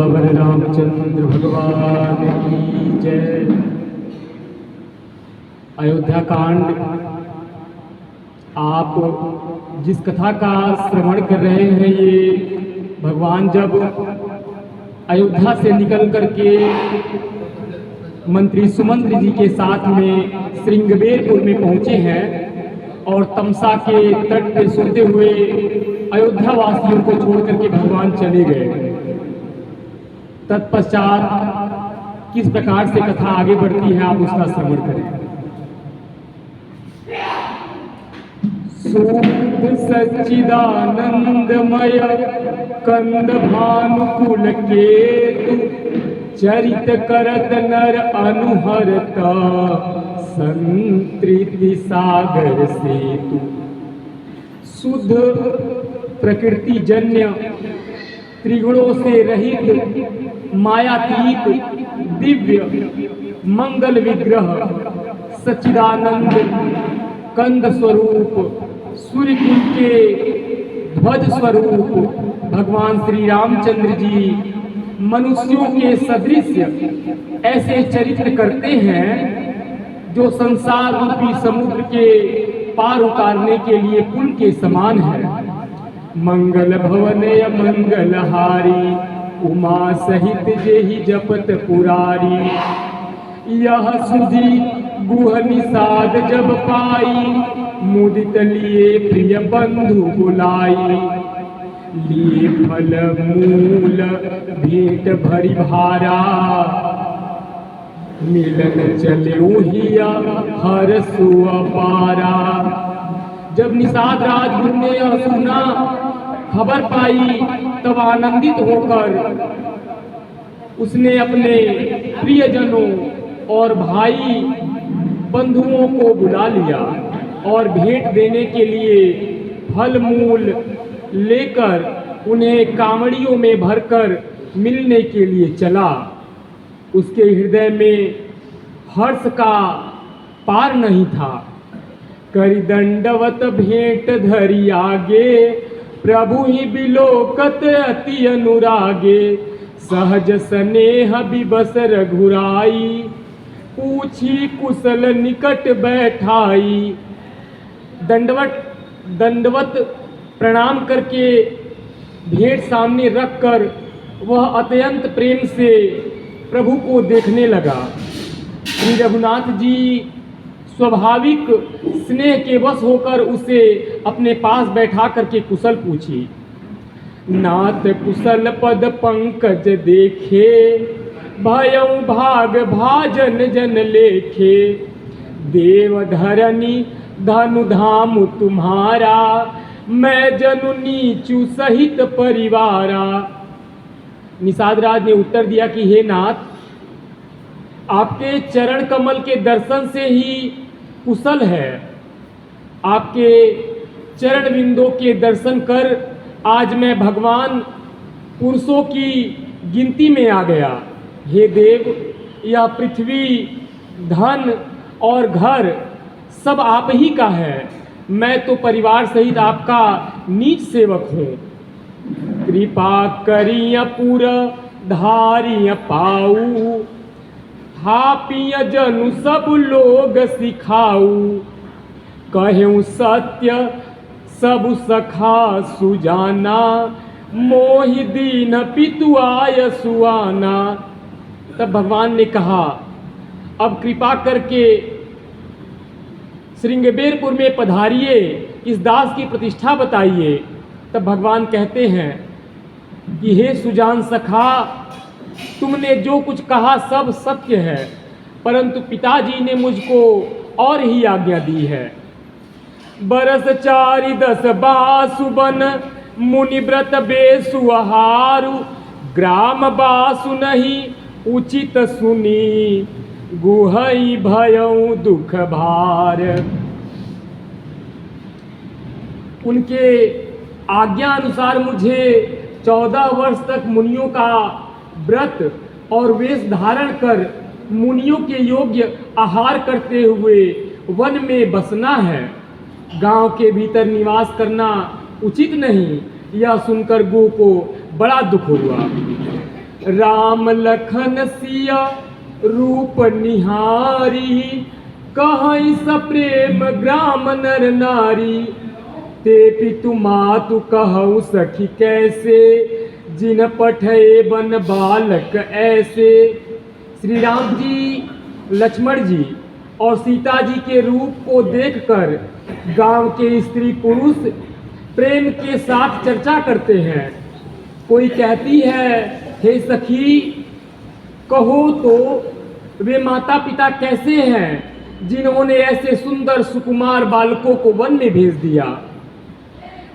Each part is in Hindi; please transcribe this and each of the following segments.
सियावर रामचंद्र भगवान की जय। अयोध्या कांड, आप जिस कथा का श्रवण कर रहे हैं, ये भगवान जब अयोध्या से निकल करके मंत्री सुमंत्र जी के साथ में श्रृंगबेरपुर में पहुंचे हैं और तमसा के तट पर सोते हुए अयोध्या वासियों को छोड़ करके भगवान चले गए। तत्पश्चात किस प्रकार से कथा आगे बढ़ती है, आप उसका श्रवण करें। सूद सच्चिदानंदमय कंद भानुकुल केतु चरित करत नर अनुहरत संतृप्ति सागर सेतु। शुद्ध प्रकृति जन्य त्रिगुणों से रहित मायातीत दिव्य मंगल विग्रह सच्चिदानंद कंद स्वरूप सूर्यकुल के ध्वज स्वरूप भगवान श्री रामचंद्र जी मनुष्यों के सदृश ऐसे चरित्र करते हैं जो संसार रूपी समुद्र के पार उतारने के लिए पुल के समान है। मंगल भवनय मंगलहारी उमा सहित जेहि जपत पुरारी। यह सुधी गुह निषाद जब पाई मुदित लिए प्रिय बंधु बुलाई। लिए फल मूल भेंट भरी भारा मिलन चले उहिया हर सुअपारा। जब निषाद राजगुरु ने यह सुना, खबर पाई, तब आनंदित होकर उसने अपने प्रियजनों और भाई बंधुओं को बुला लिया और भेंट देने के लिए फल मूल लेकर उन्हें कांवड़ियों में भरकर मिलने के लिए चला। उसके हृदय में हर्ष का पार नहीं था। करि दंडवत भेंट धरि आगे प्रभु ही बिलोकत अति अनुरागे। सहज स्नेह विबस रघुराई पूछी कुशल निकट बैठाई। दंडवत प्रणाम करके भेंट सामने रखकर वह अत्यंत प्रेम से प्रभु को देखने लगा। श्री रघुनाथ जी स्वाभाविक स्नेह के वश होकर उसे अपने पास बैठा करके कुशल पूछी। नाथ कुशल पद पंकज देखे भयउ भाग भाजन जन लेखे। देव धरनी धनु धाम तुम्हारा मैं जनु नीचू सहित परिवारा। निषाद राज ने उत्तर दिया कि हे नाथ, आपके चरण कमल के दर्शन से ही कुशल है। आपके चरण बिंदों के दर्शन कर आज मैं भगवान पुरुषों की गिनती में आ गया। हे देव, यह पृथ्वी धन और घर सब आप ही का है। मैं तो परिवार सहित आपका नीच सेवक हूँ। कृपा करिय पुर धारिय पाऊ थापिय जनु सब लोग सिखाऊ। कहूँ सत्य सब सखा सुजाना मोहि दीन पितु आय सुआना। तब भगवान ने कहा, अब कृपा करके श्रृंगबेरपुर में पधारिए, इस दास की प्रतिष्ठा बताइए। तब भगवान कहते हैं कि हे सुजान सखा, तुमने जो कुछ कहा सब सत्य है, परंतु पिताजी ने मुझको और ही आज्ञा दी है। बरस 4-10 बासु बन मुनि व्रत बेसु आहारु। ग्राम बासु नहीं उचित सुनी गुहई भयउ दुख भार। उनके आज्ञा अनुसार मुझे 14 वर्ष तक मुनियों का व्रत और वेश धारण कर मुनियों के योग्य आहार करते हुए वन में बसना है। गांव के भीतर निवास करना उचित नहीं। यह सुनकर गो को बड़ा दुख हुआ। राम लखन सिया रूप निहारी, कहीं सप्रेम ग्राम नर नारी। ते पितु मातु कहु सखी कैसे, जिन पठे बन बालक ऐसे। श्री राम जी, लक्ष्मण जी और सीता जी के रूप को देखकर गांव के स्त्री पुरुष प्रेम के साथ चर्चा करते हैं। कोई कहती है, हे सखी, कहो तो वे माता पिता कैसे हैं जिन्होंने ऐसे सुंदर सुकुमार बालकों को वन में भेज दिया।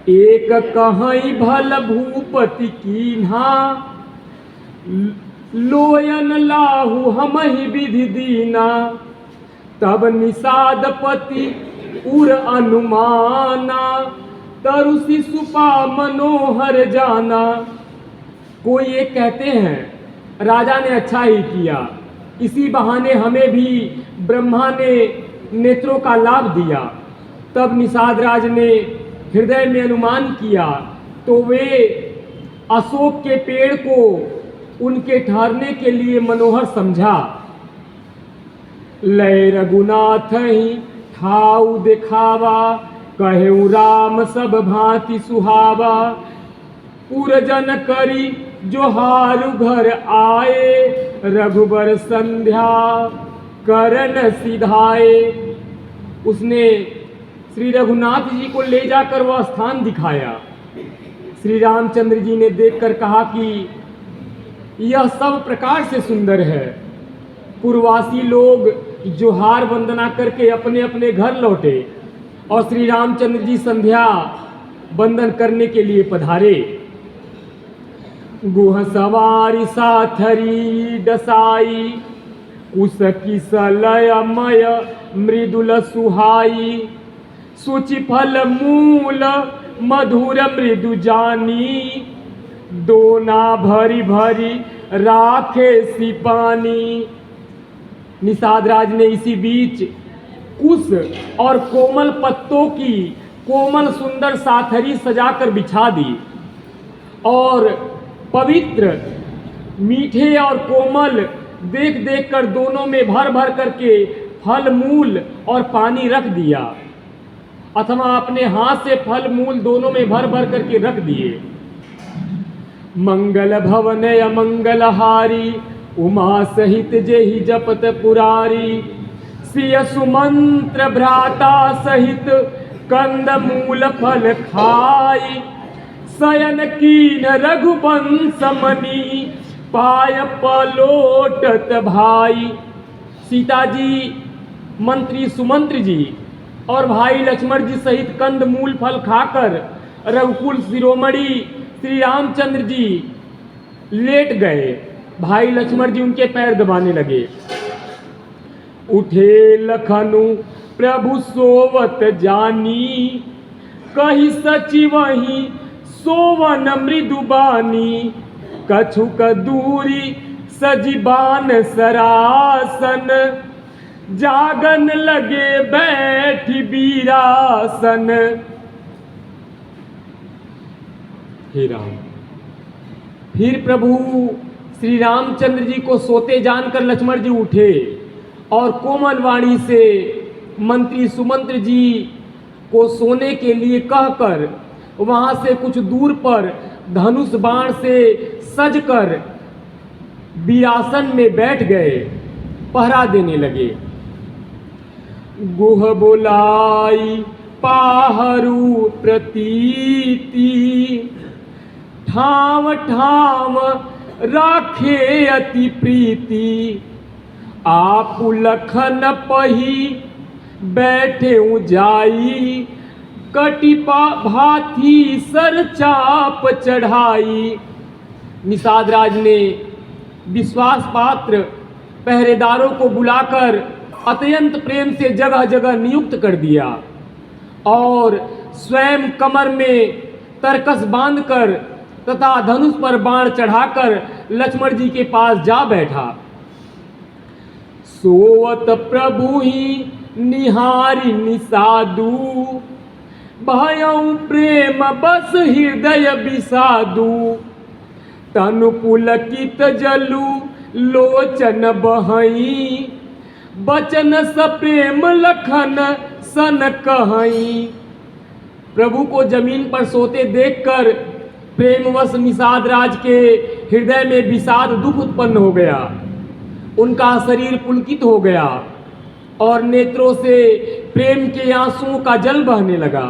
एक कहीं भल भूपति कीन्हा, लोयन लाहु हमहि विधि दीना। तब निषादपति उर अनुमाना, तरुषि सुपा मनोहर जाना। कोई ये कहते हैं, राजा ने अच्छा ही किया, इसी बहाने हमें भी ब्रह्मा ने नेत्रों का लाभ दिया। तब निषाद राज ने हृदय में अनुमान किया तो वे अशोक के पेड़ को उनके ठहरने के लिए मनोहर समझा। लय रघुनाथ ही ठाऊ दिखावा, कहु राम सब भांति सुहावा। पुरजन करी जोहारु घर आए, रघुबर संध्या करन सिधाए। उसने श्री रघुनाथ जी को ले जाकर वह स्थान दिखाया। श्री रामचंद्र जी ने देखकर कहा कि यह सब प्रकार से सुंदर है। पूर्ववासी लोग जोहार वंदना करके अपने अपने घर लौटे और श्री रामचंद्र जी संध्या वंदन करने के लिए पधारे। गुह सवारी साथरी डसाई, उसकी सलयमय मृदुल सुहाई। सुचि फल मूल मधुर मृदु जानी, दोना भरी भरी राखे सी पानी। निषाद राज ने इसी बीच कुश और कोमल पत्तों की कोमल सुंदर साथरी सजाकर बिछा दी और पवित्र मीठे और कोमल देख देख कर दोनों में भर भर करके फल मूल और पानी रख दिया, अथवा अपने हाथ से फल मूल दोनों में भर भर करके रख दिए। मंगल भवन अमंगलहारी, उमा सहित जेहि जपत पुरारी। सिय सुमंत्र भ्राता सहित, कंद मूल फल खाई। शयन कीन रघुवंश मणि, पाय पलोटत भाई। सीता जी, मंत्री सुमंत्र जी और भाई लक्ष्मण जी सहित कंद मूल फल खाकर रघुकुल शिरोमणि श्री रामचंद्र जी लेट गए। भाई लक्ष्मण जी उनके पैर दबाने लगे। उठे लखनु प्रभु सोवत जानी, कही सचिवहि सोवन मृदुबानी। कछुक दूरी सजीबान सरासन, जागन लगे बैठी बीरासन। हे राम, फिर प्रभु श्री रामचंद्र जी को सोते जानकर लक्ष्मण जी उठे और कोमल वाणी से मंत्री सुमंत्र जी को सोने के लिए कहकर वहां से कुछ दूर पर धनुष बाण से सजकर बीरासन में बैठ गए, पहरा देने लगे। गुह बोलाई पाहरू प्रतीति, ठाम ठाम राखे अति प्रीति। आप लखन पही बैठे जाई, कटिपा भाथी सर चाप चढ़ाई। निषाद राज ने विश्वास पात्र पहरेदारों को बुलाकर अत्यंत प्रेम से जगह जगह नियुक्त कर दिया और स्वयं कमर में तरकस बांधकर तथा धनुष पर बाण चढ़ाकर लक्ष्मण जी के पास जा बैठा। सोवत प्रभु ही निहारी निषादु, भयउ प्रेम बस हृदय विषादु। तनु पुलकित जलु लोचन बहई, बचन सप्रेम लखन सन कहई। प्रभु को जमीन पर सोते देखकर प्रेमवश निषाद राज के हृदय में विषाद दुख उत्पन्न हो गया। उनका शरीर पुलकित हो गया और नेत्रों से प्रेम के आंसुओं का जल बहने लगा।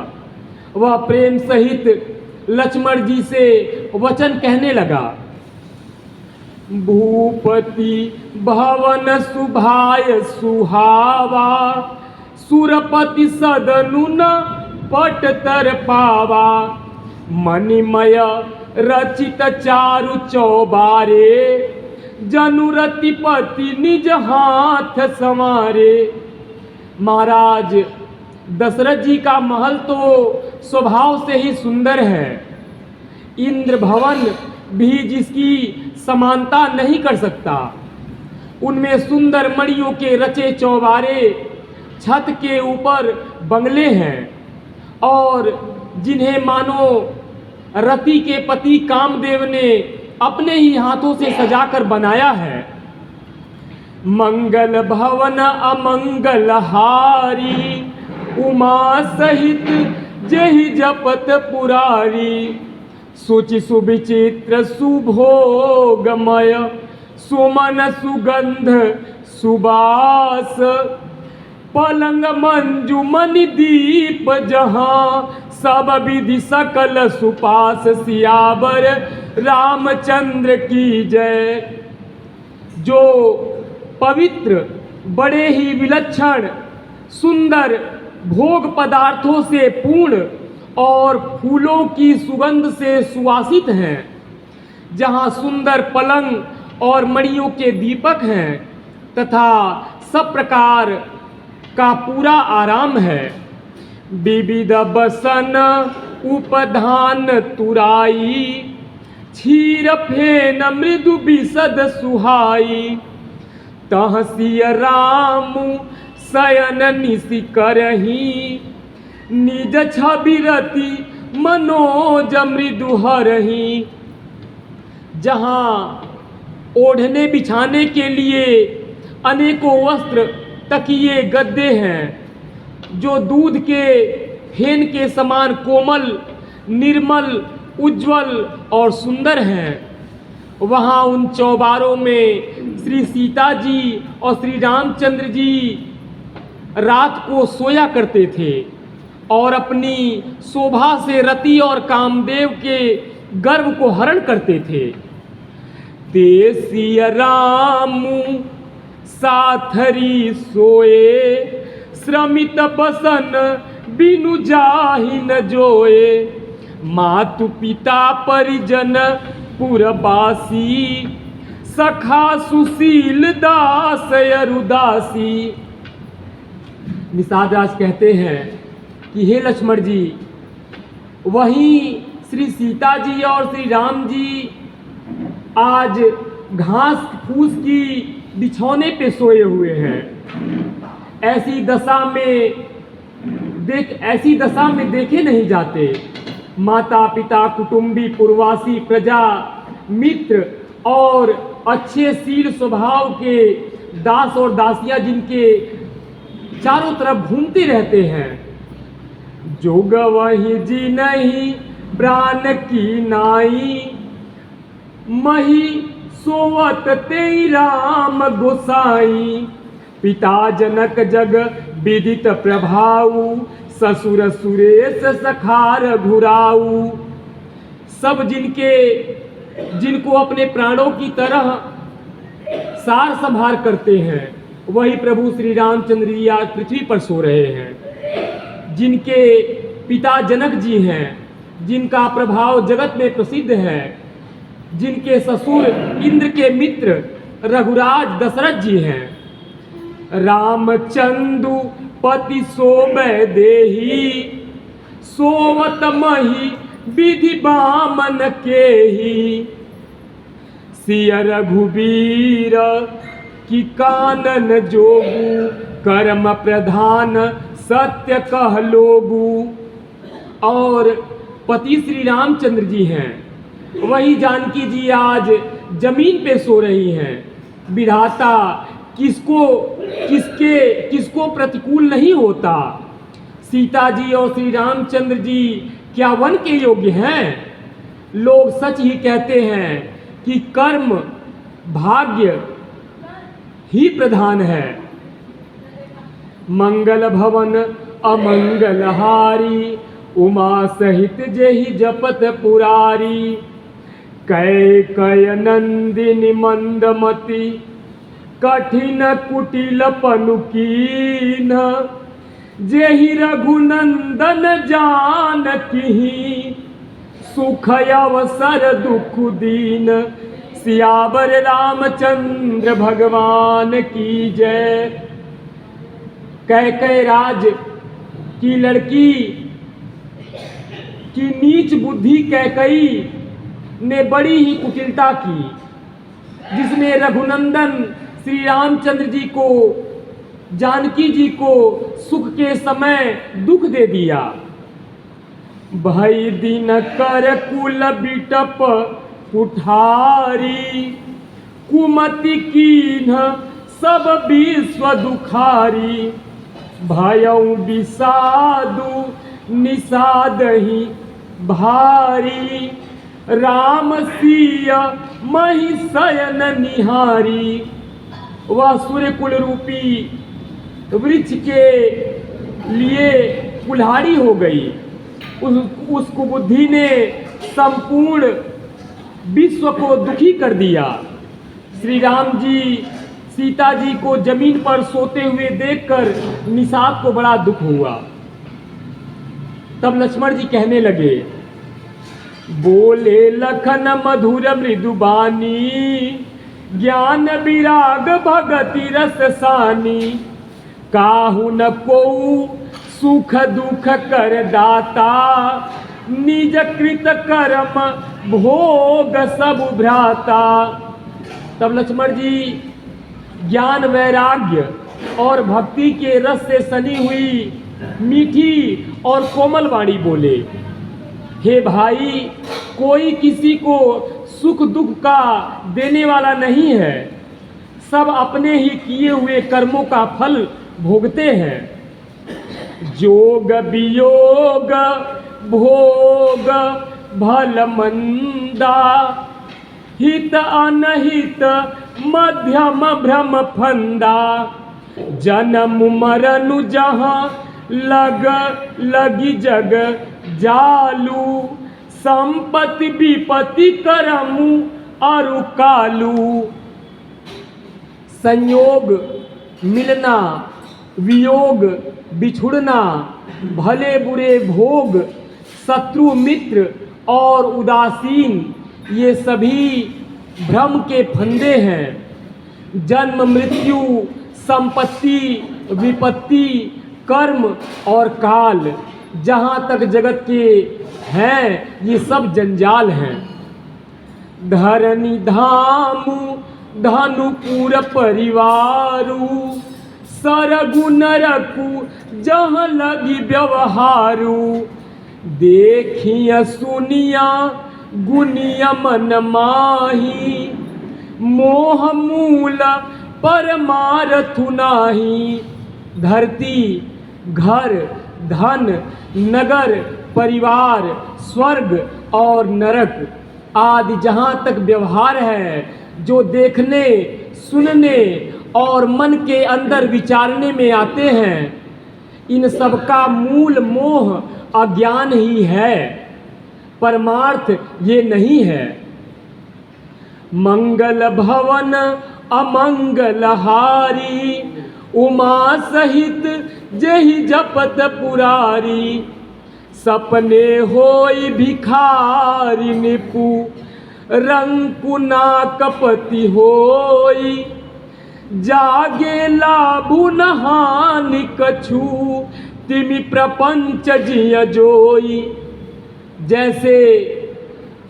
वह प्रेम सहित लक्ष्मण जी से वचन कहने लगा। भूपति भवन सुभाय सुहावा, सुरपति सदनु न पट तर पावा। मणिमय रचित चारु चौबारे, जनुरति पति निज हाथ संवारे। महाराज दशरथ जी का महल तो स्वभाव से ही सुंदर है। इंद्र भवन भी जिसकी समानता नहीं कर सकता। उनमें सुंदर मणियों के रचे चौबारे, छत के ऊपर बंगले हैं और जिन्हें मानो रति के पति कामदेव ने अपने ही हाथों से सजाकर बनाया है। मंगल भवन अमंगल हारी, उमा सहित जहि जपत पुरारी। सुचि सुविचित्र सुभोगमय, सुमन सुगंध सुबास। पलंग मंजुमनि दीप जहाँ, सब विधि सकल सुपास। सियावर रामचंद्र की जय। जो पवित्र, बड़े ही विलक्षण, सुंदर भोग पदार्थों से पूर्ण और फूलों की सुगंध से सुवासित हैं, जहाँ सुंदर पलंग और मणियों के दीपक हैं तथा सब प्रकार का पूरा आराम है। विविध बसन उपधान तुराई, क्षीर फेन मृदु बिसद सुहाई। तह सिय राम शयन निशि करही, निज छवि रति मनोज मृदु हरही। जहाँ ओढ़ने बिछाने के लिए अनेकों वस्त्र, तकिए, गद्दे हैं जो दूध के फेन के समान कोमल, निर्मल, उज्जवल और सुंदर हैं, वहाँ उन चौबारों में श्री सीता जी और श्री रामचंद्र जी रात को सोया करते थे और अपनी शोभा से रति और कामदेव के गर्व को हरण करते थे। देसिय राम साथरी सोए, श्रमित बसन बिनु जाहि न जोए। मातु पिता परिजन पुरबासी, सखा सुशील दास अरुदासी। निषाद राज कहते हैं कि हे लक्ष्मण जी, वहीं श्री सीता जी और श्री राम जी आज घास फूस की बिछौने पे सोए हुए हैं। ऐसी दशा में देखे नहीं जाते। माता पिता, कुटुंबी, पुरवासी, प्रजा, मित्र और अच्छे शील स्वभाव के दास और दासियां जिनके चारों तरफ घूमते रहते हैं। जोग वही जी नहीं प्राण की नाई, मही सोवत तेई राम गोसाई। पिता जनक जग विदित प्रभाऊ, ससुर सुरेश सखार घुराऊ। सब जिनको अपने प्राणों की तरह सार संभार करते हैं, वही प्रभु श्री रामचंद्र जी आज पृथ्वी पर सो रहे हैं। जिनके पिता जनक जी हैं, जिनका प्रभाव जगत में प्रसिद्ध है, जिनके ससुर इंद्र के मित्र रघुराज दशरथ जी हैं। रामचंदु पति सोबय देही, सोवत मही विधि बामन केही। सिय रघुबीर की कानन जोगु, कर्म प्रधान सत्य कह लोगु। और पति श्री रामचंद्र जी हैं, वही जानकी जी आज जमीन पे सो रही हैं। विधाता किसको प्रतिकूल नहीं होता। सीता जी और श्री रामचंद्र जी क्या वन के योग्य हैं? लोग सच ही कहते हैं कि कर्म भाग्य ही प्रधान है। मंगल भवन अमंगलहारी, उमा सहित जेहि जपत पुरारी। कैकय नंदिनी मंदमती, कठिन कुटिल पनुकीन। जेहि रघुनंदन जानकी, सुख अवसर दुख दीन। सियावर रामचंद्र भगवान की जय। कैकय राज की लड़की की नीच बुद्धि कैकई ने बड़ी ही कुटिलता की, जिसने रघुनंदन श्री रामचंद्र जी को, जानकी जी को सुख के समय दुख दे दिया। भई दिन कर कुल बिटप कुठारी, कुमति कीन्ह सब विश्व दुखारी। भयउ विषादु निषादहि भारी, राम सिय महि शयन निहारी। वह सूर्य कुल रूपी वृक्ष के लिए कुल्हाड़ी हो गई। उस कुबुद्धि ने संपूर्ण विश्व को दुखी कर दिया। श्री राम जी सीता जी को जमीन पर सोते हुए देखकर निषाद को बड़ा दुख हुआ। तब लक्ष्मण जी कहने लगे, बोले लखन मधुर मृदुबानी, ज्ञान विराग भगति रस सानी। काहू न को सुख दुख कर दाता, निज कृत कर्म भोग सब भ्राता। तब लक्ष्मण जी ज्ञान वैराग्य और भक्ति के रस से सनी हुई मीठी और कोमल वाणी बोले, हे भाई, कोई किसी को सुख दुख का देने वाला नहीं है। सब अपने ही किए हुए कर्मों का फल भोगते हैं। जोग वियोग भोग भल मंदा, हित अनहित मध्यम भ्रम फंदा। जन्म मरनु जहाँ लगी जग जालू, संपत्ति विपत्ति करमु अरु कालू। संयोग मिलना, वियोग बिछुड़ना, भले बुरे भोग, शत्रु मित्र और उदासीन, ये सभी भ्रम के फंदे हैं। जन्म मृत्यु, संपत्ति विपत्ति, कर्म और काल, जहाँ तक जगत के हैं ये सब जंजाल हैं। धरनी धामु धनुपुर परिवारु, सरगु नरकु जहाँ लगी व्यवहारु। देखिया सुनिया गुनिया मन माही, मोह मूल परमारथु नाही। धरती, घर, धन, नगर, परिवार, स्वर्ग और नरक आदि जहाँ तक व्यवहार है, जो देखने, सुनने और मन के अंदर विचारने में आते हैं, इन सब का मूल मोह अज्ञान ही है, परमार्थ ये नहीं है। मंगल भवन अमंगलहारी, उमा सहित जेहि जपत पुरारी। सपने होई भिखारी निपु, रंकु नाकपति होई। जागे लाभु न हानि कछु, तिमि प्रपंच जिय जोई। जैसे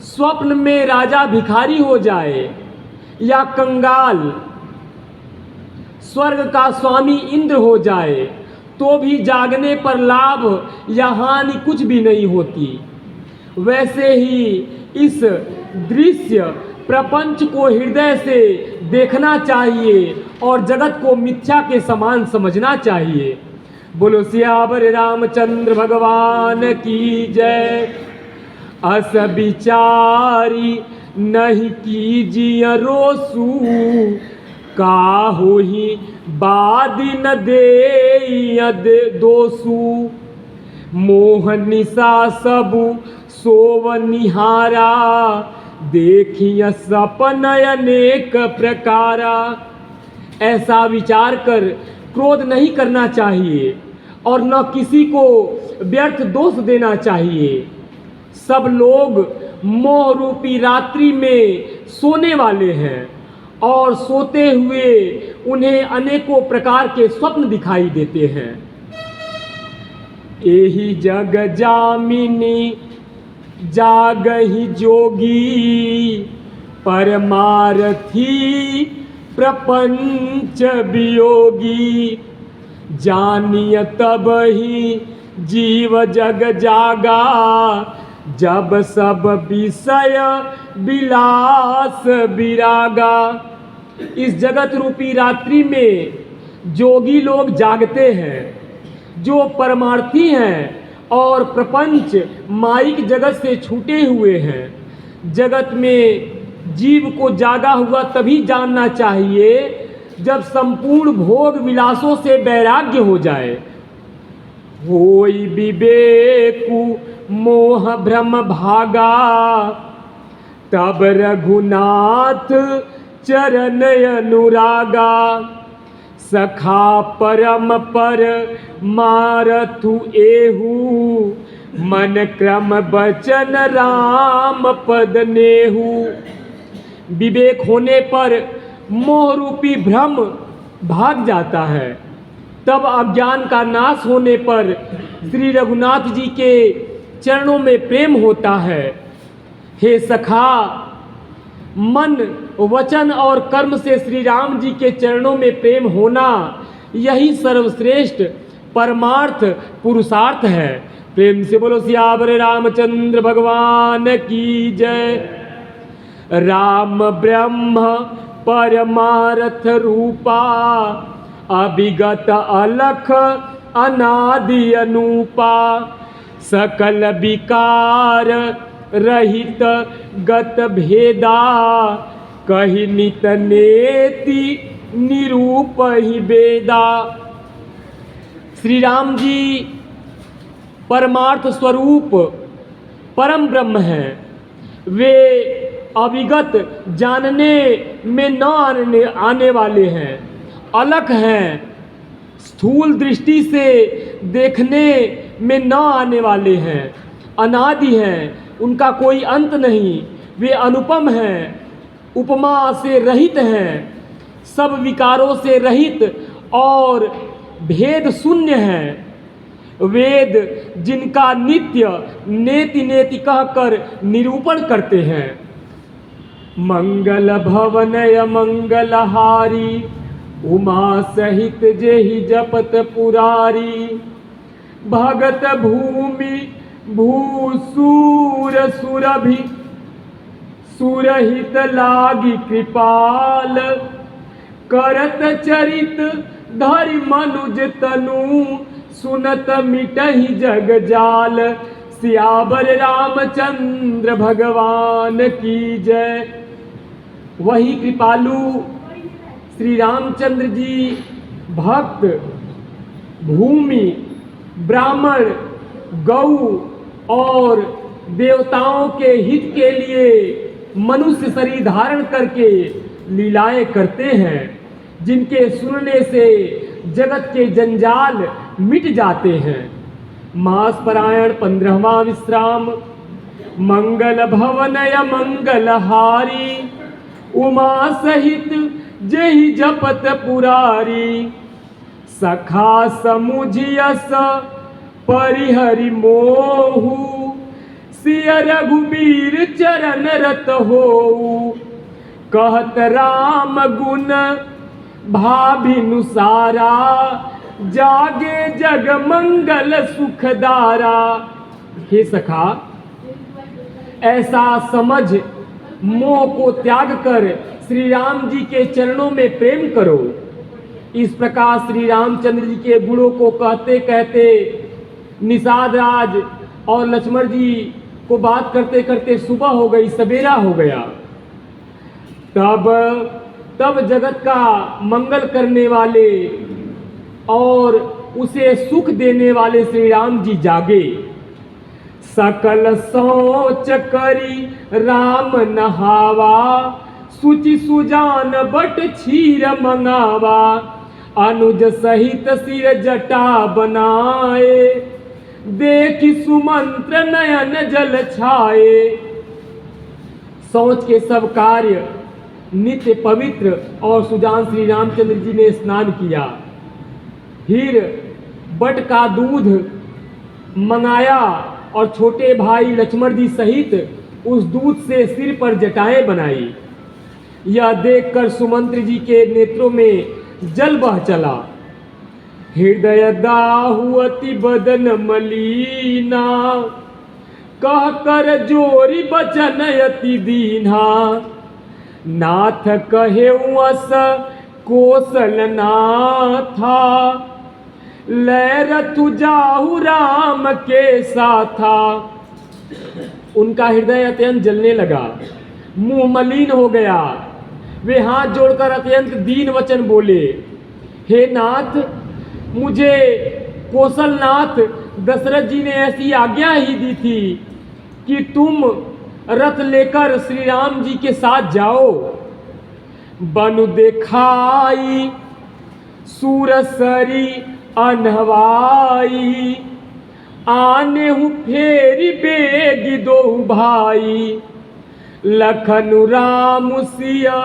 स्वप्न में राजा भिखारी हो जाए या कंगाल स्वर्ग का स्वामी इंद्र हो जाए, तो भी जागने पर लाभ या हानि कुछ भी नहीं होती। वैसे ही इस दृश्य प्रपंच को हृदय से देखना चाहिए और जगत को मिथ्या के समान समझना चाहिए। बोलो सियावर रामचंद्र भगवान की जय। अस विचारी नहीं कीजिए रोसू, काहू ही बादी न दे दोसू। मोह निशा सबु सोव निहारा, देखिए सपन अनेक प्रकारा। ऐसा विचार कर क्रोध नहीं करना चाहिए और न किसी को व्यर्थ दोष देना चाहिए। सब लोग मोह रूपी रात्रि में सोने वाले हैं और सोते हुए उन्हें अनेकों प्रकार के स्वप्न दिखाई देते हैं। एही जग जामिनी जागहि जोगी, परमारथी प्रपंच वियोगी। जानिय तब ही जीव जग जागा, जब सब विषय विलास विरागा। इस जगत रूपी रात्रि में जोगी लोग जागते हैं, जो परमार्थी हैं और प्रपंच माइक जगत से छूटे हुए हैं। जगत में जीव को जागा हुआ तभी जानना चाहिए जब संपूर्ण भोग विलासों से वैराग्य हो जाए। होई विवेकु मोह भ्रम भागा, तब रघुनाथ चरण अनुरागा। सखा परम पर मारथु एहू, मन क्रम बचन राम पद नेहू। विवेक होने पर मोह रूपी भ्रम भाग जाता है, तब अज्ञान का नाश होने पर श्री रघुनाथ जी के चरणों में प्रेम होता है। हे सखा, मन वचन और कर्म से श्री राम जी के चरणों में प्रेम होना, यही सर्वश्रेष्ठ परमार्थ पुरुषार्थ है। प्रेम से बोलो सियावर रामचंद्र भगवान की जय। राम ब्रह्म परमार्थ रूपा, अभिगत अलख अनादि अनूपा। सकल विकार रहित गत भेदा, कहि नित नेति निरूप ही वेदा। श्री राम जी परमार्थ स्वरूप परम ब्रह्म हैं। वे अविगत जानने में न आने वाले हैं, अलख हैं, स्थूल दृष्टि से देखने में न आने वाले हैं, अनादि हैं, उनका कोई अंत नहीं। वे अनुपम हैं, उपमा से रहित हैं, सब विकारों से रहित और भेद शून्य हैं। वेद जिनका नित्य नेति नेति कहकर निरूपण करते हैं। मंगल भवनय मंगलहारी, उमा सहित जेहि जपत पुरारी। भगत भूमि भूसूर सुरभि, सुरहित लागी कृपाल। करत चरित धरि मनुज तनु, सुनत मिटहि जग जाल। सियावर रामचंद्र भगवान की जय। वही कृपालु श्री रामचंद्र जी भक्त, भूमि, ब्राह्मण, गौ और देवताओं के हित के लिए मनुष्य शरीर धारण करके लीलाएं करते हैं, जिनके सुनने से जगत के जंजाल मिट जाते हैं। मास परायण 15वां विश्राम। मंगल भवनय मंगलहारी, उमा सहित जेहि जपत पुरारी। सखा समुझियस परिहरि मोहु, सिय रघुबीर चरण रत होऊ। कहत राम गुण भाभिनुसारा, जागे जग मंगल सुखदारा। हे सखा, ऐसा समझ मोह को त्याग कर श्री राम जी के चरणों में प्रेम करो। इस प्रकार श्री रामचंद्र जी के गुणों को कहते कहते निषाद राज और लक्ष्मण जी को बात करते करते सुबह हो गई, सवेरा हो गया। तब जगत का मंगल करने वाले और उसे सुख देने वाले श्री राम जी जागे। सकल सोच करी राम नहावा, सुचि सुजान बट क्षीर मंगावा, अनुज सहित सिर जटा बनाए, देखि सुमंत्र नयन जल छाए। सोच के सब कार्य नित्य पवित्र और सुजान श्री रामचंद्र जी ने स्नान किया। फिर बट का दूध मंगाया और छोटे भाई लक्ष्मण जी सहित उस दूध से सिर पर जटाएं बनाई। यह देखकर सुमंत्र जी के नेत्रों में जल बह चला। हृदय दाहुअति बदन मलीना, कह कर जोरी बचन अति दीना, नाथ कहे अस कोसल नाथा, लै रथु जाहु राम के साथा। उनका हृदय अत्यंत जलने लगा, मुंह मलिन हो गया। वे हाथ जोड़कर अत्यंत दीन वचन बोले, हे नाथ, मुझे कौशलनाथ दशरथ जी ने ऐसी आज्ञा ही दी थी कि तुम रथ लेकर श्री राम जी के साथ जाओ। बनु देखाई सूरसरी अनहवाई, आने हूँ फेरी बेगी दो भाई, लखनु राम सिया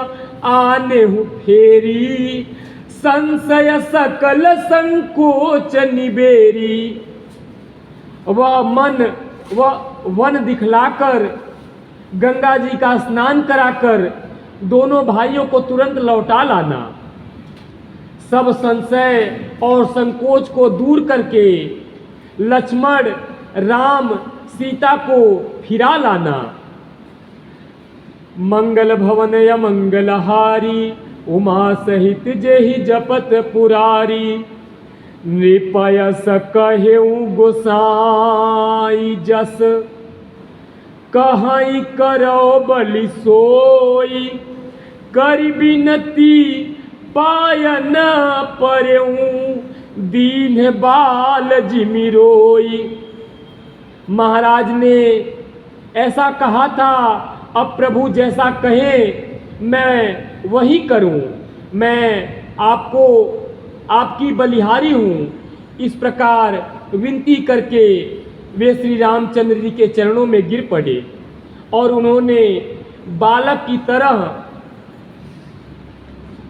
आने हूँ फेरी, संशय सकल संकोच निबेरी। वह वन दिखलाकर गंगा जी का स्नान कराकर दोनों भाइयों को तुरंत लौटा लाना, सब संशय और संकोच को दूर करके लक्ष्मण राम सीता को फिरा लाना। मंगल भवन या मंगलहारी, उमा सहित जेहि जपत पुरारी, नृपयस कहेऊ गोसाई जस, कहाई करो बलि सोई, करि बिनती पायन परेऊ, दीन बाल जिमि रोई। महाराज ने ऐसा कहा था, अब प्रभु जैसा कहे मैं वही करूं, मैं आपको आपकी बलिहारी हूँ। इस प्रकार विनती करके वे श्री रामचंद्र जी के चरणों में गिर पड़े और उन्होंने बालक की तरह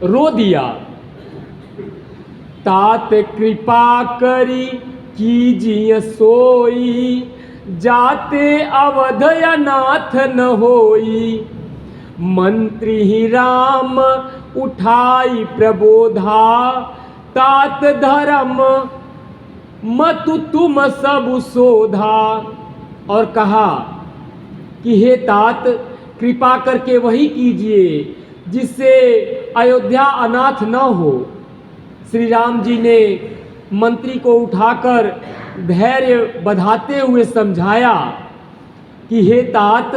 रो दिया। तात कृपा करी कीजिए सोई, जाते अवध अनाथ न होई, मंत्री ही राम उठाई प्रबोधा, तात धर्म मतु तुम सब शोधा। और कहा कि हे तात, कृपा करके वही कीजिए जिससे अयोध्या अनाथ न हो। श्री राम जी ने मंत्री को उठाकर धैर्य बधाते हुए समझाया कि हे तात,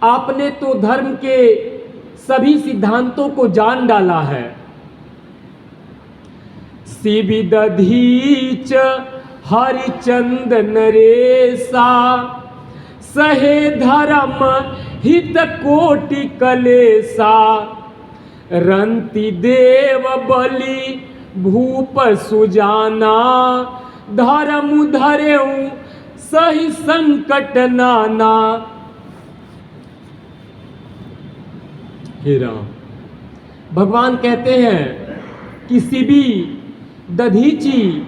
आपने तो धर्म के सभी सिद्धांतों को जान डाला है। शिवि दधीच हरिचंद नरेसा, सहे धर्म हित कोटि कलेसा, रंति देव बलि भूप सुजाना, धर्म धरेऊ सही संकट नाना। हे राम, भगवान कहते हैं कि शिवी, दधीची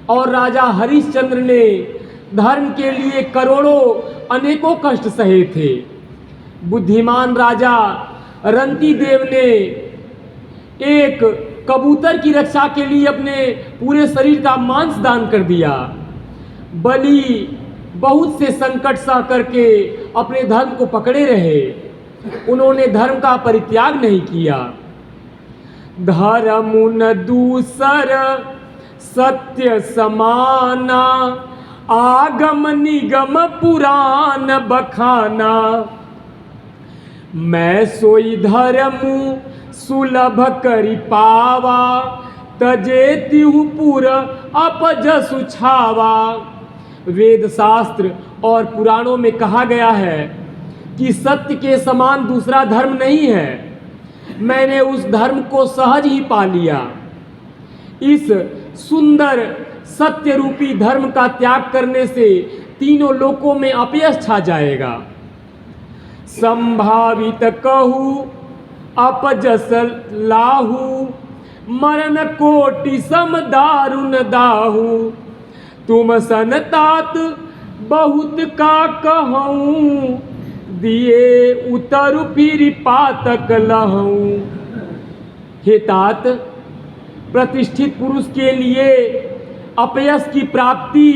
और राजा हरिश्चंद्र ने धर्म के लिए करोड़ों अनेकों कष्ट सहे थे। बुद्धिमान राजा रंती देव ने एक कबूतर की रक्षा के लिए अपने पूरे शरीर का मांस दान कर दिया। बलि बहुत से संकट सह करके अपने धर्म को पकड़े रहे, उन्होंने धर्म का परित्याग नहीं किया। धर्म न दूसर सत्य समाना, आगम निगम पुराण बखाना। मैं सोई धर्म सुलभ करि पावा, तजे तिहु पुर अपजसु छावा। वेद शास्त्र और पुराणों में कहा गया है कि सत्य के समान दूसरा धर्म नहीं है। मैंने उस धर्म को सहज ही पा लिया। इस सुंदर सत्य रूपी धर्म का त्याग करने से तीनों लोकों में अपयश छा जाएगा। संभावित कहू अपजस लाहू, मरण कोटि सम दारुण दाहू। तुम सन तात बहुत का कहूँ, दिए उतर फिर पातक लहूँ। हे तात, प्रतिष्ठित पुरुष के लिए अपयश की प्राप्ति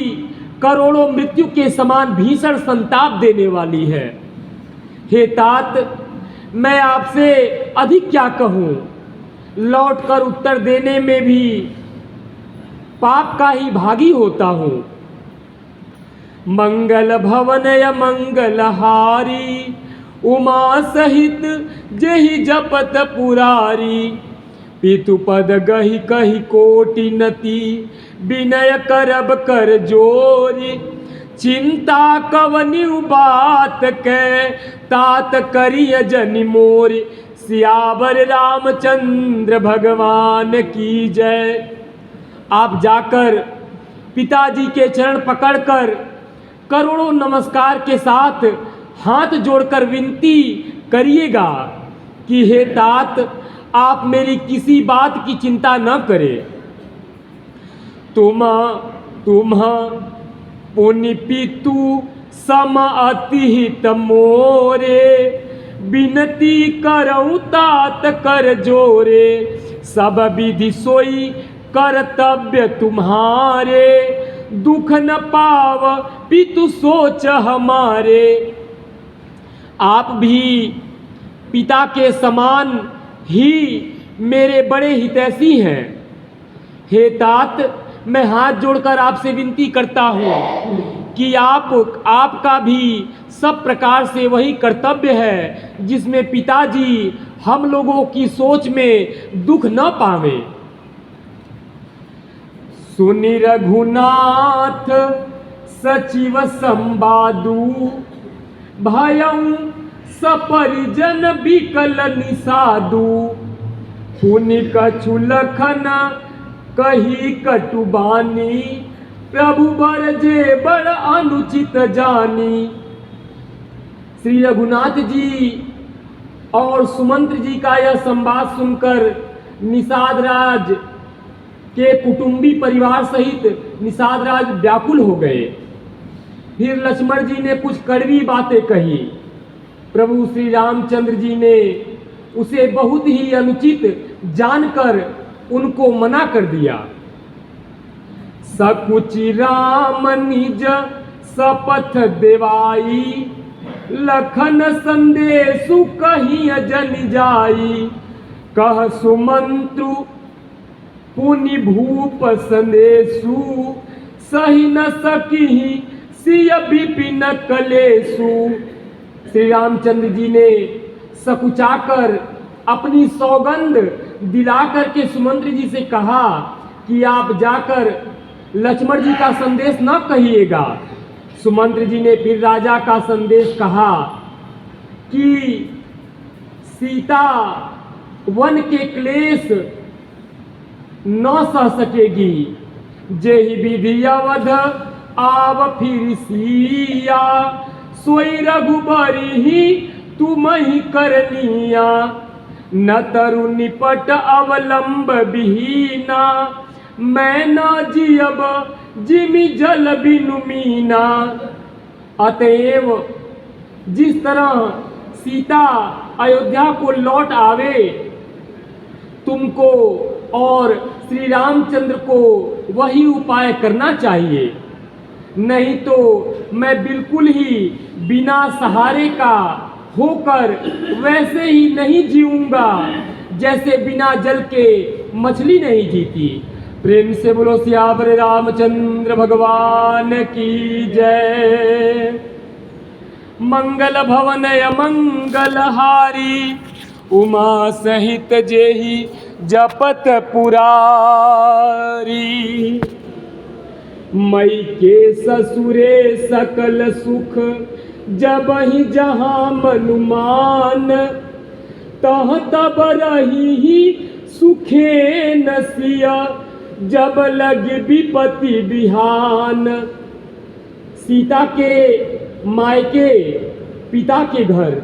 करोड़ों मृत्यु के समान भीषण संताप देने वाली है। हे तात, मैं आपसे अधिक क्या कहूँ, लौटकर उत्तर देने में भी पाप का ही भागी होता हूँ। मंगल भवन या मंगलहारी, उमा सहित जेहि जपत पुरारी। पितुपद गहि कहि कोटि नति, विनय करब कर जोरी। चिंता कवनिउ बात कै, तात करिय जनि मोरि। सियावर रामचंद्र भगवान की जय। आप जाकर पिताजी के चरण पकड़कर करोड़ों नमस्कार के साथ हाथ जोड़कर विनती करिएगा कि हे तात, आप मेरी किसी बात की चिंता न करें। तुम पुनि पितु सम अतिहित मोरे, बिनती करऊँ तात कर जोरे। सब विधि सोई कर्तव्य तुम्हारे, दुख न पाव पितु सोच हमारे। आप भी पिता के समान ही मेरे बड़े हितैषी हैं। हे तात, मैं हाथ जोड़कर आपसे विनती करता हूँ कि आपका भी सब प्रकार से वही कर्तव्य है जिसमें पिताजी हम लोगों की सोच में दुख न पावे। सुनि रघुनाथ सचिव संवादु, भयउ सपरिजन विकल निषादु। पुनि कछु लखन कही कटुबानी, प्रभु बर जे बड़ अनुचित जानी। श्री रघुनाथ जी और सुमंत्र जी का यह संवाद सुनकर निषाद राज के कुटुंबी परिवार सहित निषाद राज व्याकुल हो गए। फिर लक्ष्मण जी ने कुछ कड़वी बातें कही। प्रभु श्री रामचंद्र जी ने उसे बहुत ही अनुचित जानकर उनको मना कर दिया। सकुचि राम निज शपथ देवाई, लखन संदेशु कहीं जन जाई। कह सुमंत्रु पुनि भूप संदेशु, सही न सकी सिय विपिन कलेशु। श्री रामचंद्र जी ने सकुचाकर अपनी सौगंध दिलाकर के सुमंत्र जी से कहा कि आप जाकर लक्ष्मण जी का संदेश न कहिएगा। सुमंत्र जी ने फिर राजा का संदेश कहा कि सीता वन के क्लेश न सह सकेगी। जेहि विधि अवध आव फिर सिया, सोई रघुबरी ही तुम ही करनिया। न तरु निपट अवलंब विहीना, मैं न जियब जिमि जल बिनु मीना। अतएव जिस तरह सीता अयोध्या को लौट आवे, तुमको और श्री रामचंद्र को वही उपाय करना चाहिए। नहीं तो मैं बिल्कुल ही बिना सहारे का होकर वैसे ही नहीं जीऊंगा जैसे बिना जल के मछली नहीं जीती। प्रेम से बोलो सियावर रामचंद्र भगवान की जय। मंगल भवन मंगल हारी उमा सहित जेहि जपत पुरारी। मई के ससुरे सकल सुख जब ही जहाँ मनुमान तह तब रही ही सुखे नसिया जब लग विपत्ति बिहान। सीता के मायके पिता के घर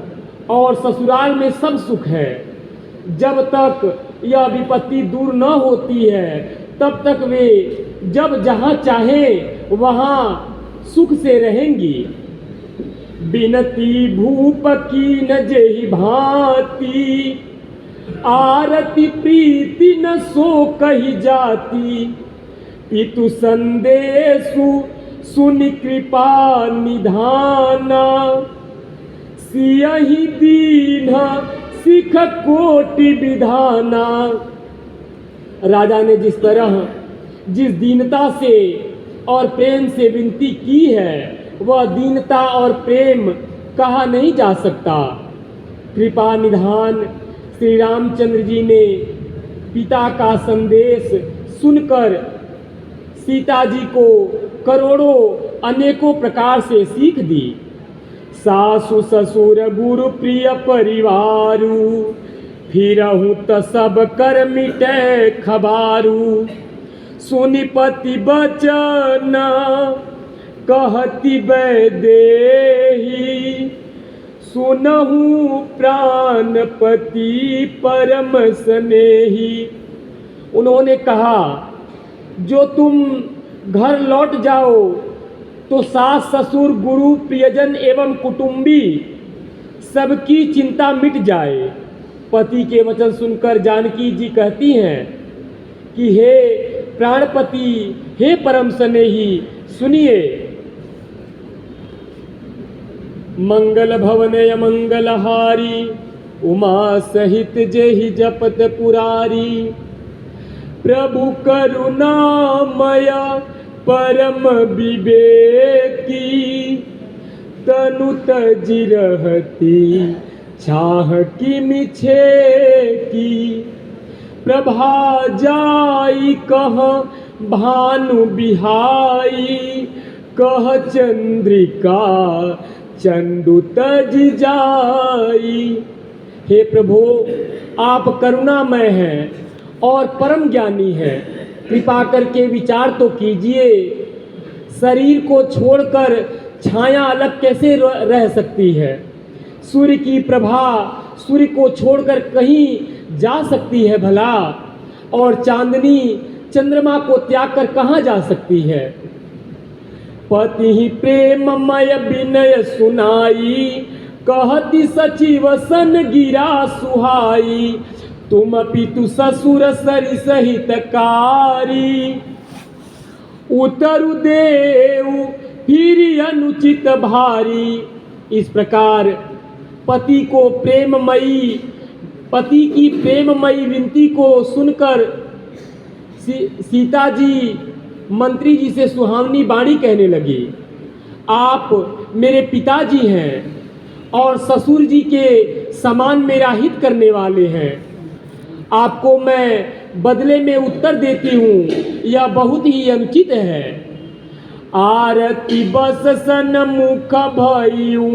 और ससुराल में सब सुख है। जब तक यह विपत्ति दूर न होती है तब तक वे जब जहाँ चाहे वहाँ सुख से रहेंगी। बिनती भूप की न जेहि भांति आरती प्रीति न सो कही जाती। पितु संदेशु सुनि कृपा निधाना सियहि दीन सिख कोटि विधाना। राजा ने जिस तरह जिस दीनता से और प्रेम से विनती की है वह दीनता और प्रेम कहा नहीं जा सकता। कृपा निधान श्री रामचंद्र जी ने पिता का संदेश सुनकर सीता जी को करोड़ों अनेकों प्रकार से सीख दी। सासु ससुर गुरु प्रिय परिवारु फिरहु त सब कर मिटे खबारू। सुनिपति बचन कहती वैदेही सुनहु प्राणपति परम स्नेही। उन्होंने कहा जो तुम घर लौट जाओ तो सास ससुर गुरु प्रियजन एवं कुटुंबी सबकी चिंता मिट जाए। पति के वचन सुनकर जानकी जी कहती हैं कि हे प्राणपति हे परम स्नेही सुनिए। मंगल भवन मंगल हारी उमा सहित जेहि जपत पुरारी। प्रभु करुणामय परम विवेकी तनु तजि रहती छाह की मिछे की। प्रभा जाई कह भानु बिहाई कह चंद्रिका चंदु तजि जाई। हे प्रभु आप करुणामय हैं और परम ज्ञानी हैं, कृपा करके विचार तो कीजिए। शरीर को छोड़कर छाया अलग कैसे रह सकती है? सूर्य की प्रभा सूर्य को छोड़कर कहीं जा सकती है भला? और चांदनी चंद्रमा को त्याग कर कहाँ जा सकती है? पति ही प्रेममय विनय सुनाई कहती सचिव सन गिरा सुहाई। तुम पितु ससुर सरि सहितकारी उतरु देव फिर अनुचित भारी। इस प्रकार पति की प्रेममयी विनती को सुनकर सीता जी मंत्री जी से सुहावनी बाणी कहने लगी। आप मेरे पिताजी हैं और ससुर जी के समान मेरा हित करने वाले हैं। आपको मैं बदले में उत्तर देती हूँ, यह बहुत ही अनुचित है। आरती बस सन मुख भयू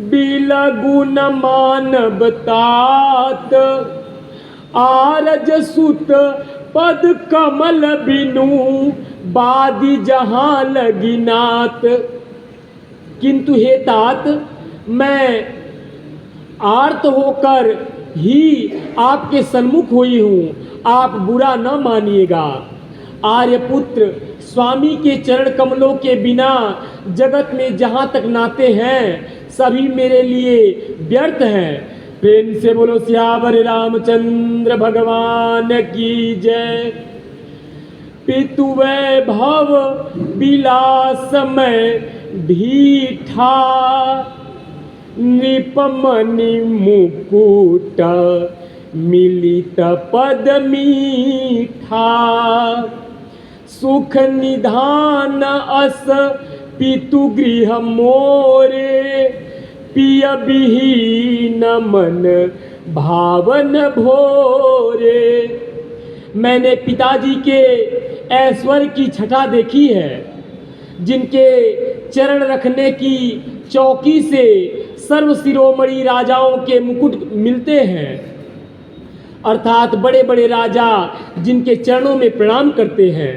बिलगुन मानव तात। आरज सुत पद कमल बिनु बादी जहाँ लगी नात। किंतु हे तात मैं आर्त होकर ही आपके सन्मुख हुई हूँ, आप बुरा न मानिएगा। आर्यपुत्र स्वामी के चरण कमलों के बिना जगत में जहाँ तक नाते हैं सभी मेरे लिए व्यर्थ हैं। प्रेम से बोलो सियावर रामचंद्र भगवान की जय। पितु वैभव विलास में ढीठा, नृपमणि मुकुट मिलित पद मीठा, सुख निधान अस पितु गृह मोरे, पिय विहीन मन भावन भोरे। मैंने पिताजी के ऐश्वर्य की छटा देखी है, जिनके चरण रखने की चौकी से सर्व शिरोमणि राजाओं के मुकुट मिलते हैं, अर्थात बड़े बड़े राजा जिनके चरणों में प्रणाम करते हैं।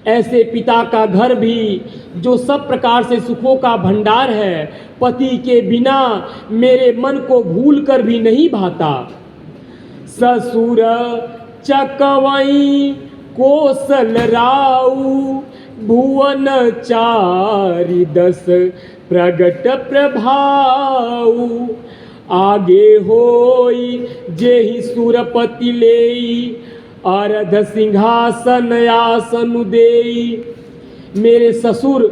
ऐसे पिता का घर भी जो सब प्रकार से सुखों का भंडार है, पति के बिना मेरे मन को भूल कर भी नहीं भाता। ससुर चकवई कोसल राऊ, भुवन चारि दस प्रगट प्रभाऊ, आगे होई जेहि सुरपति लेई, अर्ध सिंहासन आसन देई। मेरे ससुर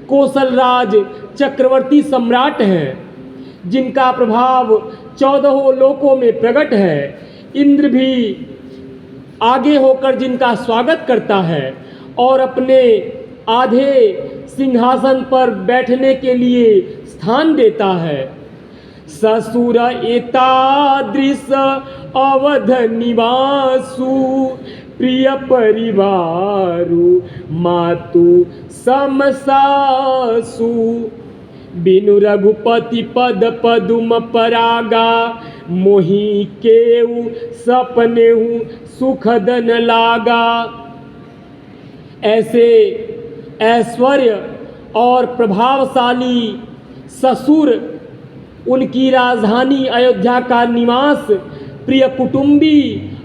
कौशल राज चक्रवर्ती सम्राट हैं, जिनका प्रभाव 14 लोकों में प्रकट है। इंद्र भी आगे होकर जिनका स्वागत करता है और अपने आधे सिंहासन पर बैठने के लिए स्थान देता है। ससुर एतादृश अवध निवासु, प्रिय परिवारु मातु समसासु, बिनु रघुपति पद पदुम परागा, मोहि केउ सपनेहु सुखदन लागा। ऐसे ऐश्वर्य और प्रभावशाली ससुर, उनकी राजधानी अयोध्या का निवास, प्रिय कुटुंबी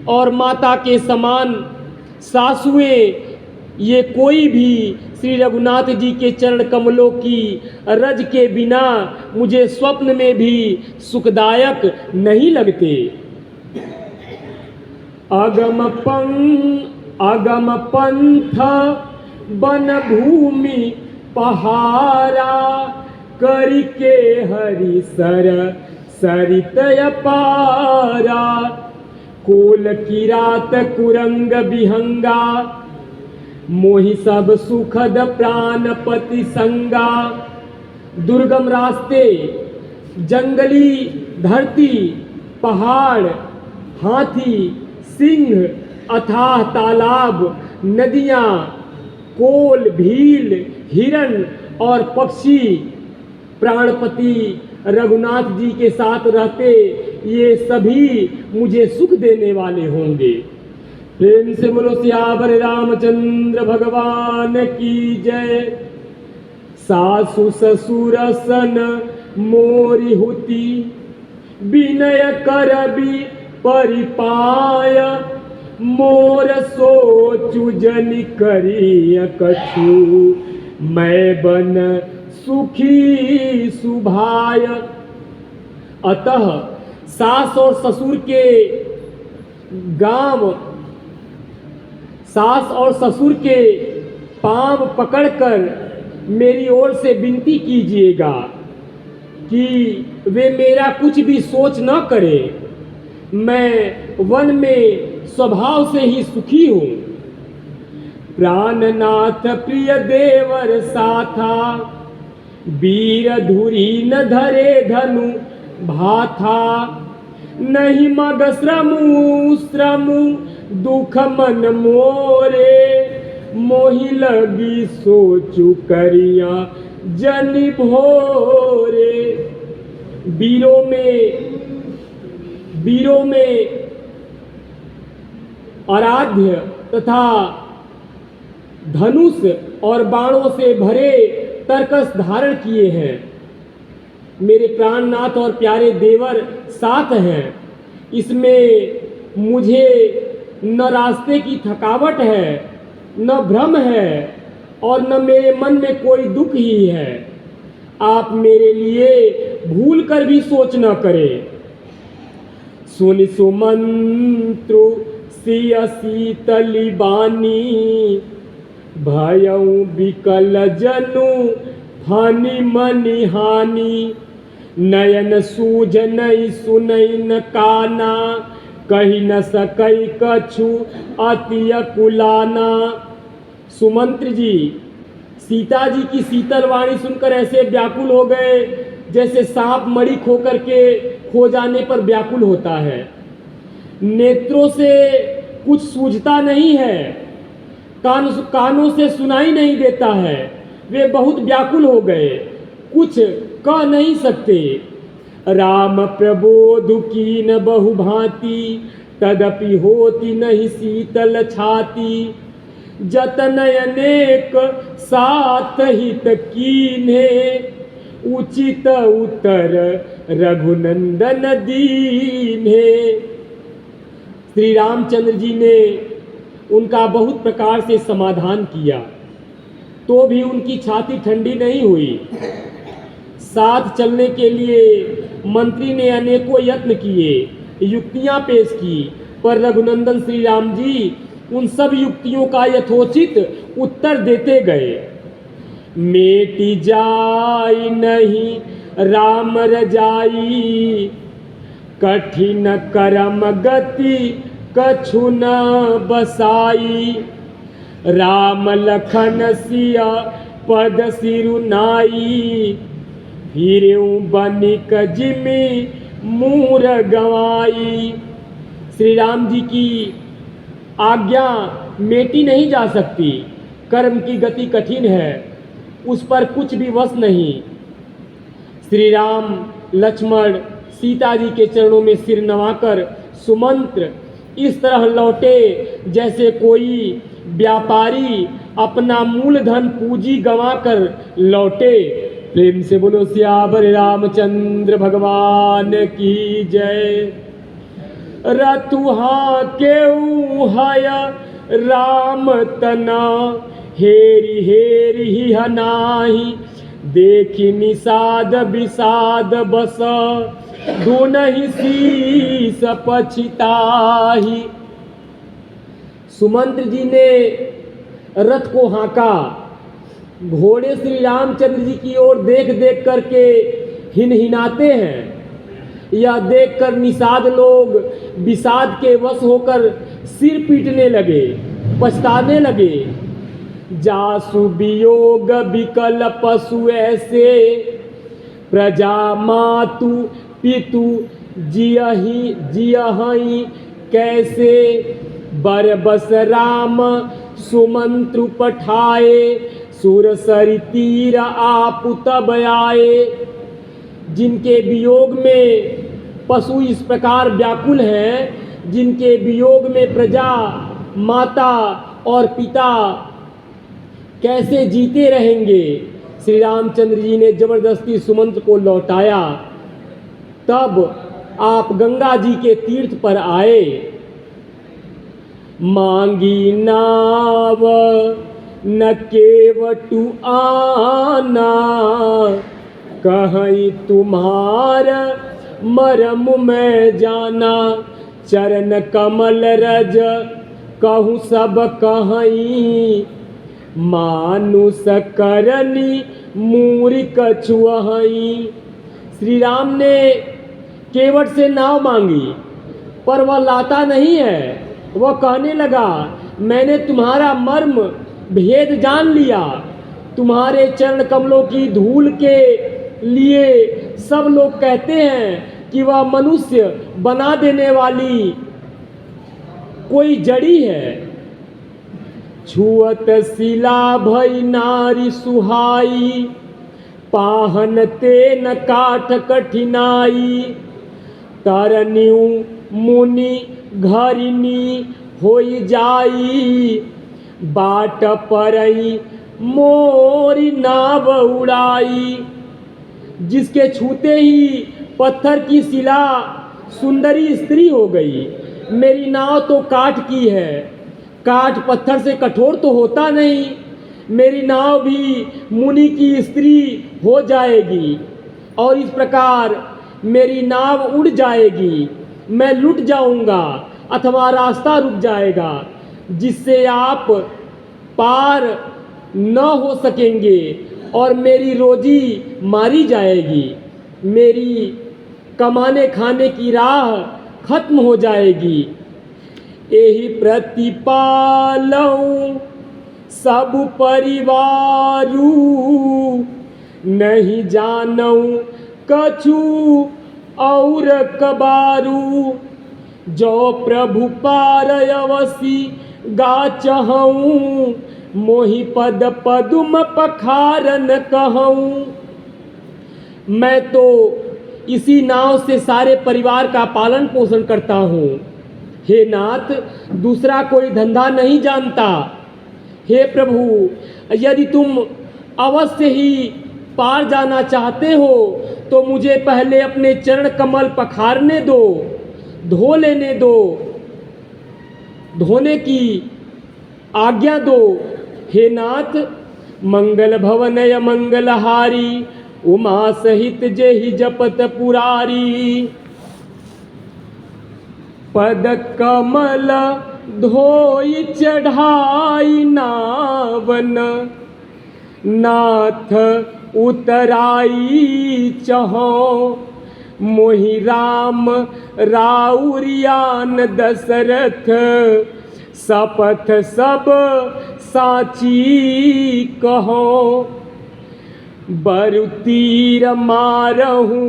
और माता के समान सासुएं, ये कोई भी श्री रघुनाथ जी के चरण कमलों की रज के बिना मुझे स्वप्न में भी सुखदायक नहीं लगते। अगम पंथ वन भूमि पहारा, करके हरि सर सरित अपारा, कोल किरात कुरंग विहंगा, मोहि सब सुखद प्राणपति संगा। दुर्गम रास्ते, जंगली धरती, पहाड़, हाथी, सिंह, अथाह तालाब, नदियाँ, कोल, भील, हिरण और पक्षी प्राणपति रघुनाथ जी के साथ रहते, ये सभी मुझे सुख देने वाले होंगे। प्रेम से बोलो सियावर रामचंद्र भगवान की जय। सासु ससुर सन मोरी हुति, विनय करबी परिपाय, मोर सोचु जनि करिय कछु, मैं बन सुखी सुभाय। अतः सास और ससुर के गांव, सास और ससुर के पांव पकड़कर मेरी ओर से विनती कीजिएगा कि वे मेरा कुछ भी सोच न करें। मैं वन में स्वभाव से ही सुखी हूँ। प्राणनाथ प्रिय देवर साथा, वीर धुरी न धरे धनु भाथा, नहीं मग श्रमु श्रमु दुख मन मोरे, मोहि लगी सोचु करिया जनि भोरे। वीरों में आराध्य तथा धनुष और बाणों से भरे तरकस धारण किए हैं। मेरे प्राणनाथ और प्यारे देवर साथ हैं। इसमें मुझे न रास्ते की थकावट है, न भ्रम है और न मेरे मन में कोई दुख ही है। आप मेरे लिए भूल कर भी सोच न करें। सुनि सुमंत्रु सिय शीतली बानी, भयऊ विकल जनु हानि मनि हानि, नयन सूझ नहीं सुनई न काना, कही न सकई कछु अति अकुलाना। सुमंत्र जी सीता जी की शीतल वाणी सुनकर ऐसे व्याकुल हो गए जैसे सांप मणि खो करके खो जाने पर व्याकुल होता है। नेत्रों से कुछ सूझता नहीं है, कानों से सुनाई नहीं देता है। वे बहुत व्याकुल हो गए, कुछ कह नहीं सकते। राम प्रबोध कीन बहु भांति, तदपि होती नहीं शीतल छाती। जतन अनेक सात हित कीन्हे, उचित उत्तर रघुनंदन दीन्हे। श्री रामचंद्र जी ने उनका बहुत प्रकार से समाधान किया, तो भी उनकी छाती ठंडी नहीं हुई। साथ चलने के लिए मंत्री ने अनेकों यत्न किए, युक्तियां पेश की, पर रघुनंदन श्री राम जी उन सब युक्तियों का यथोचित उत्तर देते गए। मेटी जाई नहीं राम रजाई, कठिन करम गति कछु न बसाई। राम लखन सिया पद सिरुनाई, फिरऊ बनिक जिमि मूर गवाई। श्री राम जी की आज्ञा मेटी नहीं जा सकती, कर्म की गति कठिन है, उस पर कुछ भी वश नहीं। श्री राम लक्ष्मण सीता जी के चरणों में सिर नवाकर सुमंत्र इस तरह लौटे जैसे कोई व्यापारी अपना मूलधन पूंजी गंवाकर लौटे। प्रेम से बोलो सियावर रामचंद्र भगवान की जय। रतुहा केऊ हय राम तना, हेरी हेरी ही हनाही। देखी निषाद विषाद बस, दुनहि शीस पछिताही। सुमंत्र जी ने रथ को हाँका। घोड़े श्री रामचंद्र जी की ओर देख देख करके हिनहिनाते हैं। यह देखकर निषाद लोग विषाद के वश होकर सिर पीटने लगे, पछताने लगे। जासु वियोग विकल पशु ऐसे, प्रजा मातु पितु जियहि कैसे। बरबस राम सुमंत्रु पठाए, सुरसरि तीर आप तब आए। जिनके वियोग में पशु इस प्रकार व्याकुल हैं, जिनके वियोग में प्रजा माता और पिता कैसे जीते रहेंगे। श्री रामचंद्र जी ने जबरदस्ती सुमंत्र को लौटाया। तब आप गंगा जी के तीर्थ पर आए। मांगी नाव न केवटु आना, कहीं तुम्हार मरम में जाना। चरण कमल रज कहूँ सब कहीं, मानुष करनी मूरी कछुअहि। श्री राम ने केवट से नाव मांगी, पर वह लाता नहीं है। वह कहने लगा, मैंने तुम्हारा मर्म भेद जान लिया। तुम्हारे चरण कमलों की धूल के लिए सब लोग कहते हैं कि वह मनुष्य बना देने वाली कोई जड़ी है। छुअत शिला भई नारी सुहाई, पाहन तेन काठ कठिनाई। तरन्यु मुनि घरिनी होई जाई, बाट परई मोरी नाव उड़ाई। जिसके छूते ही पत्थर की शिला सुंदरी स्त्री हो गई। मेरी नाव तो काठ की है, काठ पत्थर से कठोर तो होता नहीं। मेरी नाव भी मुनि की स्त्री हो जाएगी और इस प्रकार मेरी नाव उड़ जाएगी। मैं लुट जाऊंगा अथवा रास्ता रुक जाएगा, जिससे आप पार न हो सकेंगे और मेरी रोजी मारी जाएगी, मेरी कमाने खाने की राह खत्म हो जाएगी। एही प्रतिपालऊ सब परिवारू, नहीं जानऊ कछु और कबारू। जो प्रभु पारयवसी गाचहऊँ, मोहि पद पदुम पखारन कहऊँ। मैं तो इसी नाव से सारे परिवार का पालन पोषण करता हूँ। हे नाथ, दूसरा कोई धंधा नहीं जानता। हे प्रभु, यदि तुम अवश्य ही पार जाना चाहते हो तो मुझे पहले अपने चरण कमल पखारने दो, धो लेने दो, धोने की आज्ञा दो। हे नाथ, मंगल भवनय मंगलहारी, उमा सहित जेहि जपत पुरारी। पद कमल धोई चढ़ाई नावन, नाथ उतराई चहो। मोहि राम राउरियान दशरथ, शपथ सब साची कहो। बरु तीर मारहूँ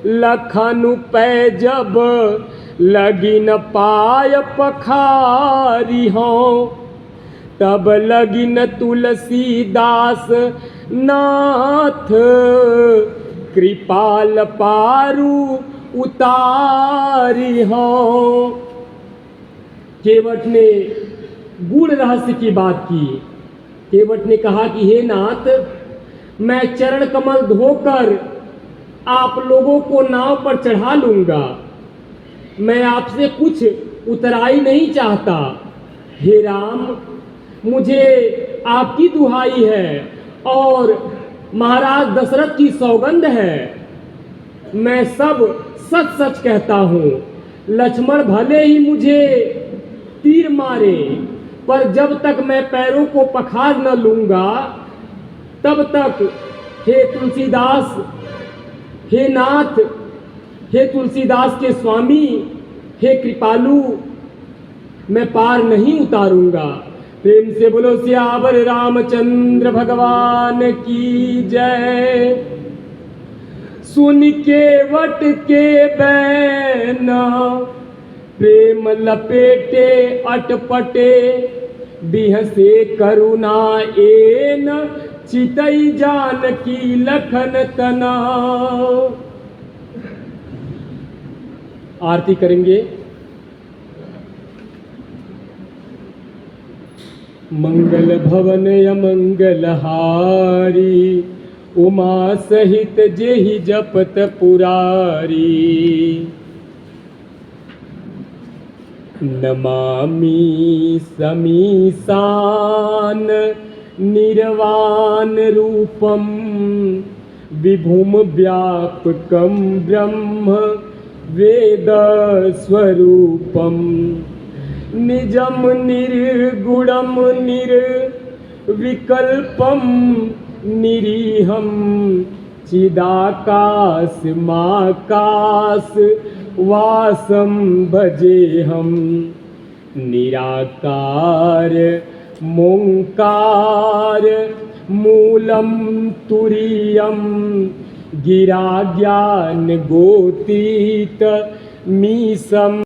लखनु पै जब, लगिन पाय पखारी हो। तब लगिन तुलसीदास नाथ, कृपाल पारू उतारी हो। केवट ने गूढ़ रहस्य की बात की। केवट ने कहा कि हे नाथ, मैं चरण कमल धोकर आप लोगों को नाव पर चढ़ा लूंगा, मैं आपसे कुछ उतराई नहीं चाहता। हे राम, मुझे आपकी दुहाई है और महाराज दशरथ की सौगंध है, मैं सब सच सच कहता हूँ। लक्ष्मण भले ही मुझे तीर मारे, पर जब तक मैं पैरों को पखार न लूंगा तब तक हे तुलसीदास, हे नाथ, हे तुलसीदास के स्वामी, हे कृपालु, मैं पार नहीं उतारूंगा। प्रेम से बोलो सियावर रामचंद्र भगवान की जय। सुन के वट के बैना, प्रेम लपेटे अटपटे। बिहसे करुणा एन, चितई जानकी लखन तना। आरती करेंगे। मंगल भवन अमंगल हारी, उमा सहित जेहि जपत पुरारी। नमामि समीसान निर्वाण रूपम, विभुम व्यापकम ब्रह्म वेद स्वरूपम। निजम निर्गुणम निर्विकल्पम, निरीहम चिदाकाश माकाश वासम भजेहम। निराकार मोंकार मूलम तुरीयम, गिरा ज्ञान गोतीत मीसम।